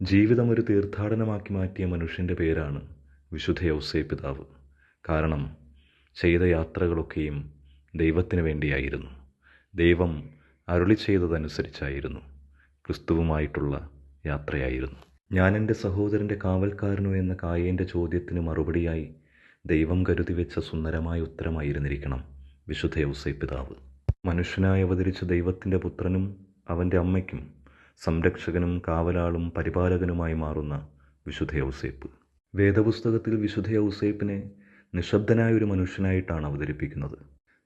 ജീവിതം ഒരു തീർത്ഥാടനമാക്കി മാറ്റിയ മനുഷ്യൻ്റെ പേരാണ് വിശുദ്ധ യൗസേപ്പ് പിതാവ്. കാരണം ചെയ്ത യാത്രകളൊക്കെയും ദൈവത്തിന് വേണ്ടിയായിരുന്നു. ദൈവം അരുളി ചെയ്തതനുസരിച്ചായിരുന്നു. ക്രിസ്തുവുമായിട്ടുള്ള യാത്രയായിരുന്നു. ഞാൻ എൻ്റെ സഹോദരൻ്റെ കാവൽക്കാരനോ എന്ന കായേൻ്റെ ചോദ്യത്തിന് മറുപടിയായി ദൈവം കരുതി വെച്ച സുന്ദരമായ ഉത്തരമായിരുന്നിരിക്കണം വിശുദ്ധ യൗസേപ്പ് പിതാവ്. മനുഷ്യനായി അവതരിച്ച ദൈവത്തിൻ്റെ പുത്രനും അവൻ്റെ അമ്മയ്ക്കും സംരക്ഷകനും കാവലാളും പരിപാലകനുമായി മാറുന്ന വിശുദ്ധ യൗസേപ്പ്. വേദപുസ്തകത്തിൽ വിശുദ്ധ യൗസേപ്പിനെ നിശബ്ദനായൊരു മനുഷ്യനായിട്ടാണ് അവതരിപ്പിക്കുന്നത്.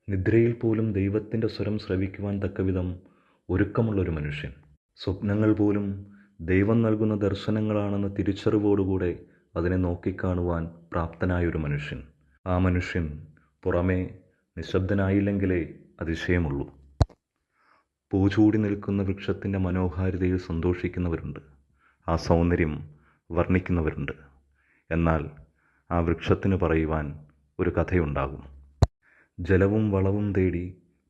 നിദ്രയിൽ പോലും ദൈവത്തിൻ്റെ സ്വരം ശ്രവിക്കുവാൻ തക്കവിധം ഒരുക്കമുള്ളൊരു മനുഷ്യൻ. സ്വപ്നങ്ങൾ പോലും ദൈവം നൽകുന്ന ദർശനങ്ങളാണെന്ന തിരിച്ചറിവോടുകൂടെ അതിനെ നോക്കിക്കാണുവാൻ പ്രാപ്തനായൊരു മനുഷ്യൻ. ആ മനുഷ്യൻ പുറമേ നിശബ്ദനായില്ലെങ്കിലേ അതിശയമുള്ളൂ. പൂചൂടി നിൽക്കുന്ന വൃക്ഷത്തിൻ്റെ മനോഹാരിതയിൽ സന്തോഷിക്കുന്നവരുണ്ട്, ആ സൗന്ദര്യം വർണ്ണിക്കുന്നവരുണ്ട്. എന്നാൽ ആ വൃക്ഷത്തിന് പറയുവാൻ ഒരു കഥയുണ്ടാകും. ജലവും വളവും തേടി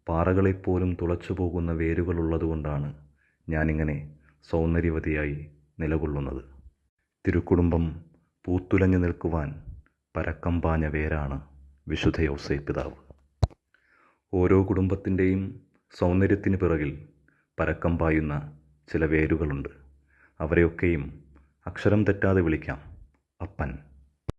പാറകളെപ്പോലും തുളച്ചു പോകുന്ന വേരുകളുള്ളതുകൊണ്ടാണ് ഞാനിങ്ങനെ സൗന്ദര്യവതിയായി നിലകൊള്ളുന്നത്. തിരുക്കുടുംബം പൂത്തുലഞ്ഞു നിൽക്കുവാൻ പരക്കം പാഞ്ഞ വേരാണ് വിശുദ്ധ യൗസേപ്പ് പിതാവ്. ഓരോ കുടുംബത്തിൻ്റെയും സൗന്ദര്യത്തിന് പിറകിൽ പരക്കം പായുന്ന ചില വേരുകളുണ്ട്. അവരെയൊക്കെയും അക്ഷരം തെറ്റാതെ വിളിക്കാം അപ്പൻ.